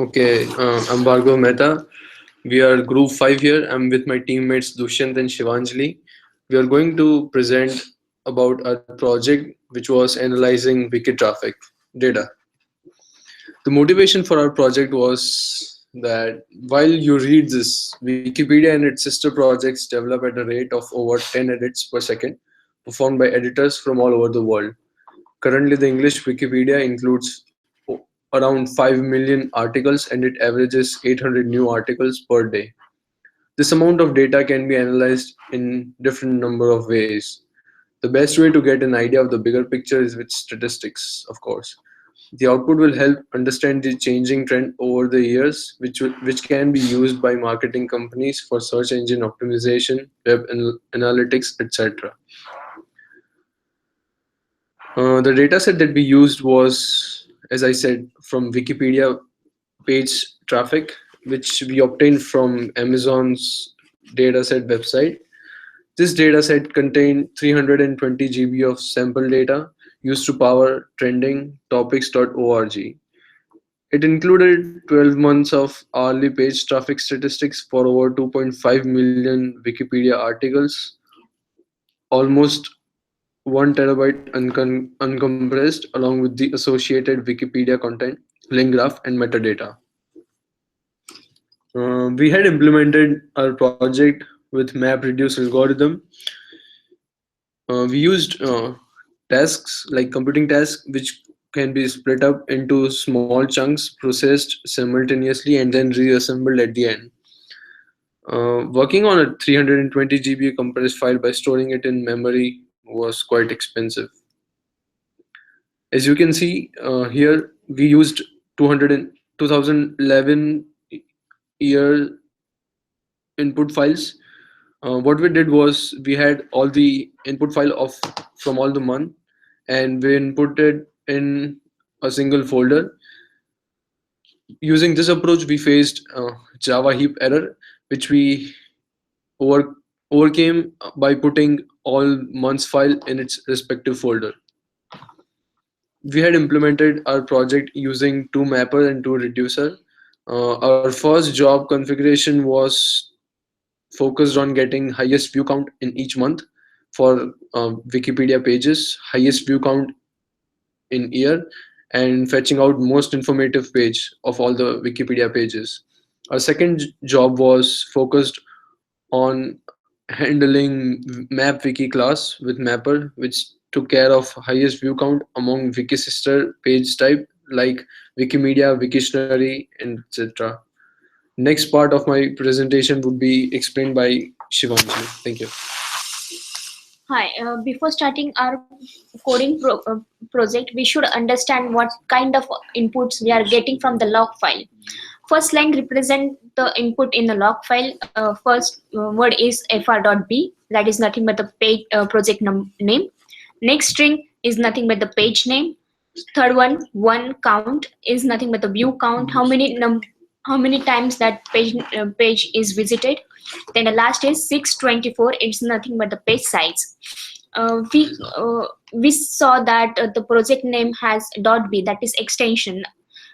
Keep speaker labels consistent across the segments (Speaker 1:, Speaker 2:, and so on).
Speaker 1: Okay, I'm Bhargav Mehta. We are Group 5 here. I'm with my teammates Dushyant and Shivanjali. We are going to present about our project, which was analyzing wiki traffic data. The motivation for our project was that while you read this, Wikipedia and its sister projects develop at a rate of over 10 edits per second, performed by editors from all over the world. Currently, the English Wikipedia includes around 5 million articles and it averages 800 new articles per day. This amount of data can be analyzed in different number of ways. The best way to get an idea of the bigger picture is with statistics, of course. The output will help understand the changing trend over the years, which can be used by marketing companies for search engine optimization, analytics, etc. The dataset that we used was, as I said, from Wikipedia page traffic, which we obtained from Amazon's dataset website. This dataset contained 320 GB of sample data used to power trending topics.org. It included 12 months of hourly page traffic statistics for over 2.5 million Wikipedia articles, almost 1 terabyte uncompressed, along with the associated Wikipedia content, link graph, and metadata. We had implemented our project with MapReduce algorithm. We used tasks like computing tasks, which can be split up into small chunks, processed simultaneously, and then reassembled at the end. Working on a 320 GB compressed file by storing it in memory was quite expensive. As you can see here, we used 200 and 2011 year input files. What we did was we had all the input file of from all the month, and we inputted in a single folder. Using this approach, we faced Java heap error, which we over, overcame by putting all months file in its respective folder. We had implemented our project using two mapper and two reducer. Our first job configuration was focused on getting highest view count in each month for Wikipedia pages, highest view count in year, and fetching out most informative page of all the Wikipedia pages. Our second job was focused on handling MapWiki class with Mapper, which took care of highest view count among Wiki sister page type like Wikimedia, Wiktionary, and etc. Next part of my presentation would be explained by Shivanji. Thank you.
Speaker 2: Hi, before starting our project, we should understand what kind of inputs we are getting from the log file. First line represent the input in the log file. First word is fr.b, that is nothing but the page project name. Next string is nothing but the page name. Third one count is nothing but the view count, how many times that page is visited. Then the last is 624, it's nothing but the page size. We saw that the project name has .b, that is extension,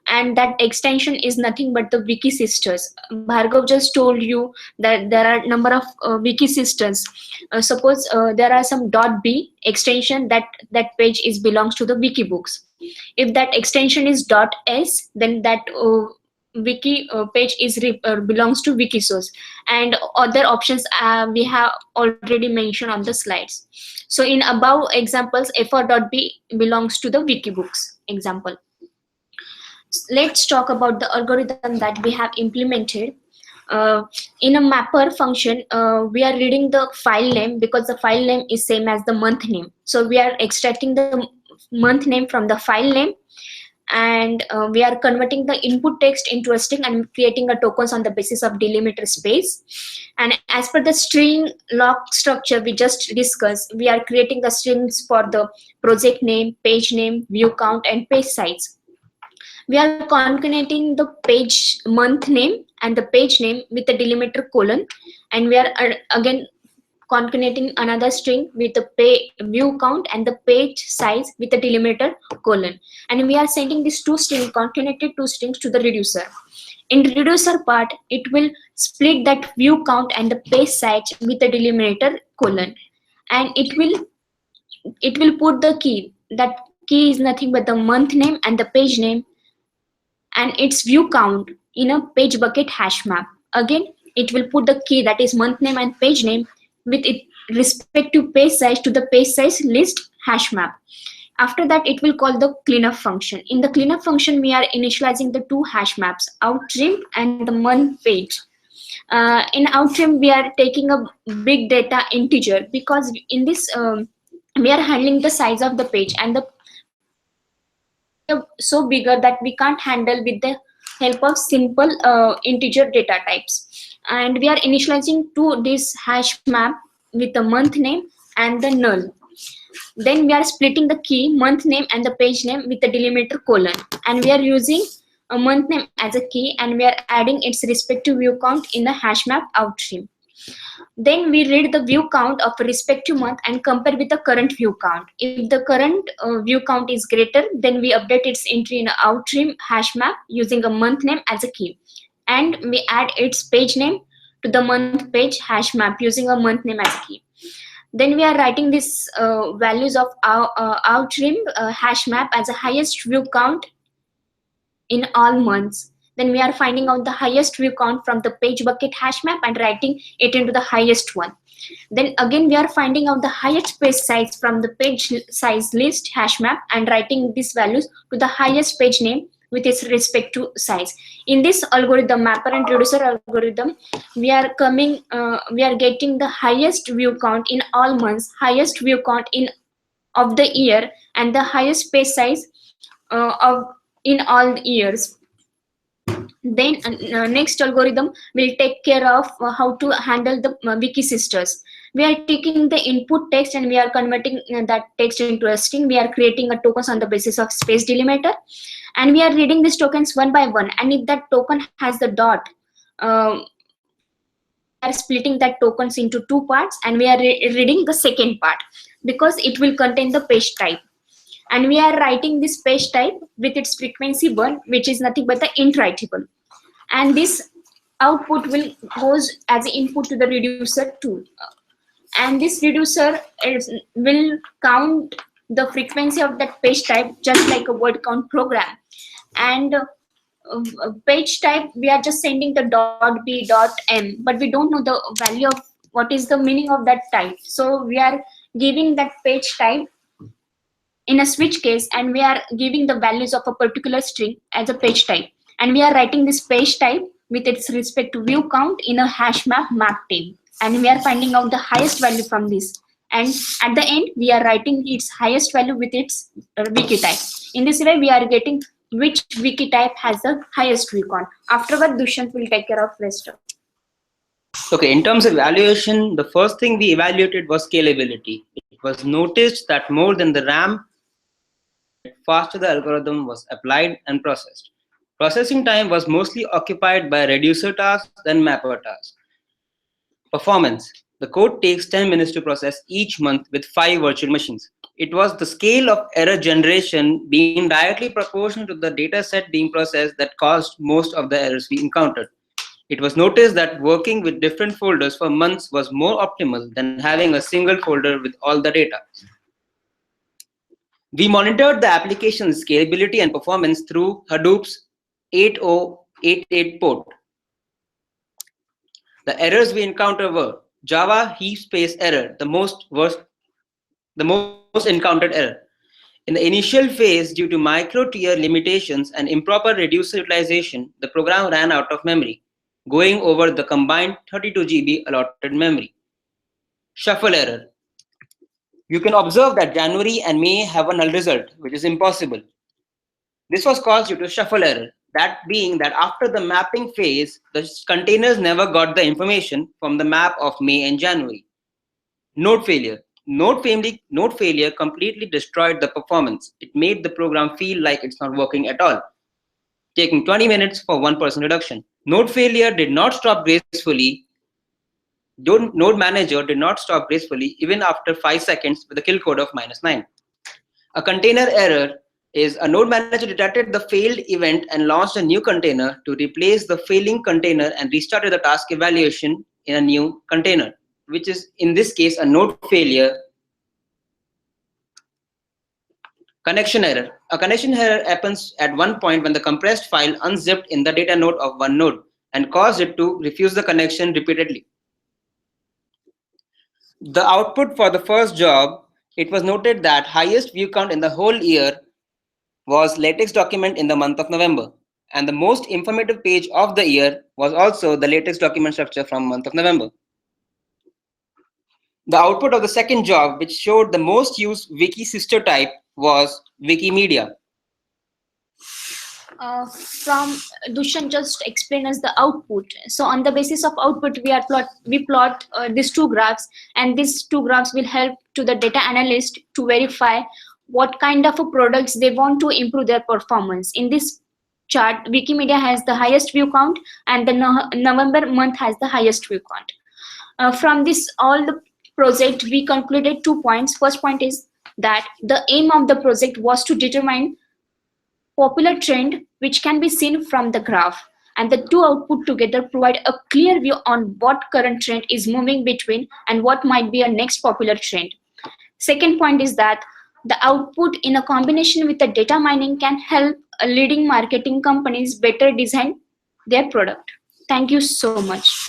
Speaker 2: and that extension is nothing but the wiki sisters. Bhargav just told you that there are number of wiki sisters. Suppose there are some .b extension, that page is belongs to the wiki books. If that extension is .s, then that wiki page is belongs to wikisource, and other options we have already mentioned on the slides. So in above examples, fr.b belongs to the wikibooks example. Let's talk about the algorithm that we have implemented. In a mapper function, we are reading the file name because the file name is same as the month name. So we are extracting the month name from the file name, and we are converting the input text into a string and creating a tokens on the basis of delimiter space. And as per the string log structure we just discussed, we are creating the strings for the project name, page name, view count, and page size. We are concatenating the page month name and the page name with the delimiter colon, and we are again concatenating another string with the view count and the page size with the delimiter colon. And we are sending these two strings, concatenated two strings to the reducer. In the reducer part, it will split that view count and the page size with the delimiter colon. And it will put the key. That key is nothing but the month name and the page name and its view count in a page bucket hash map. Again, it will put the key, that is month name and page name, with its respective page size to the page size list hash map. After that, it will call the cleanup function. In the cleanup function, we are initializing the two hash maps, outtrim and the month page. In outtrim, we are taking a big data integer, because in this we are handling the size of the page, and the page is so bigger that we can't handle with the help of simple integer data types. And we are initializing to this hash map with the month name and the null. Then we are splitting the key, month name and the page name with the delimiter colon, and we are using a month name as a key, and we are adding its respective view count in the hash map outtrim. Then we read the view count of a respective month and compare with the current view count. If the current view count is greater, then we update its entry in a outtrim hash map using a month name as a key, and we add its page name to the month page hash map using a month name as a key. Then we are writing these values of our outtrim hash map as a highest view count in all months. Then we are finding out the highest view count from the page bucket hash map and writing it into the highest one. Then again we are finding out the highest page size from the page size list hash map and writing these values to the highest page name with its respective size. In this algorithm, mapper and reducer algorithm, we are getting the highest view count in all months, highest view count of the year, and the highest page size of in all years. Then next algorithm will take care of how to handle the wiki sisters. We are taking the input text and we are converting that text into a string. We are creating a tokens on the basis of space delimiter, and we are reading these tokens one by one. And if that token has the dot, we are splitting that tokens into two parts, and we are reading the second part because it will contain the page type. And we are writing this page type with its frequency 1, which is nothing but the int writable. And this output will goes as an input to the reducer tool. And this reducer will count the frequency of that page type just like a word count program. And page type, we are just sending the .b.m, but we don't know the value of what is the meaning of that type. So we are giving that page type in a switch case, and we are giving the values of a particular string as a page type, and we are writing this page type with its respect to view count in a hash map table, and we are finding out the highest value from this, and at the end we are writing its highest value with its wiki type. In this way we are getting which wiki type has the highest view count. Afterward, Dushyant will take care of rest of.
Speaker 3: Okay, in terms of evaluation, the first thing we evaluated was scalability. It was noticed that more than the RAM, faster the algorithm was applied and processed. Processing time was mostly occupied by reducer tasks than mapper tasks. Performance. The code takes 10 minutes to process each month with 5 virtual machines. It was the scale of error generation being directly proportional to the data set being processed that caused most of the errors we encountered. It was noticed that working with different folders for months was more optimal than having a single folder with all the data. We monitored the application's scalability and performance through Hadoop's 8088 port. The errors we encountered were Java heap space error, the most encountered error. In the initial phase, due to micro-tier limitations and improper reducer utilization, the program ran out of memory, going over the combined 32 GB allotted memory. Shuffle error. You can observe that January and May have a null result, which is impossible. This was caused due to shuffle error, that being that after the mapping phase, the containers never got the information from the map of May and January. Node failure. Node failure completely destroyed the performance. It made the program feel like it's not working at all, taking 20 minutes for 1% reduction. Node failure did not stop gracefully. Node manager did not stop gracefully even after 5 seconds with a kill code of -9. A container error is a node manager detected the failed event and launched a new container to replace the failing container and restarted the task evaluation in a new container, which is in this case a node failure. Connection error. A connection error happens at one point when the compressed file unzipped in the data node of one node and caused it to refuse the connection repeatedly. The output for the first job, it was noted that highest view count in the whole year was LaTeX document in the month of November. And the most informative page of the year was also the LaTeX document structure from month of November. The output of the second job, which showed the most used wiki sister type, was Wikimedia.
Speaker 2: From Dushyant just explain us the output. So on the basis of output, we plot these two graphs, and these two graphs will help to the data analyst to verify what kind of a products they want to improve their performance. In this chart, Wikimedia has the highest view count, and the November month has the highest view count. From this all the project, we concluded 2 points. First point is that the aim of the project was to determine popular trend which can be seen from the graph, and the two output together provide a clear view on what current trend is moving between and what might be a next popular trend. Second point is that the output in a combination with the data mining can help leading marketing companies better design their product. Thank you so much.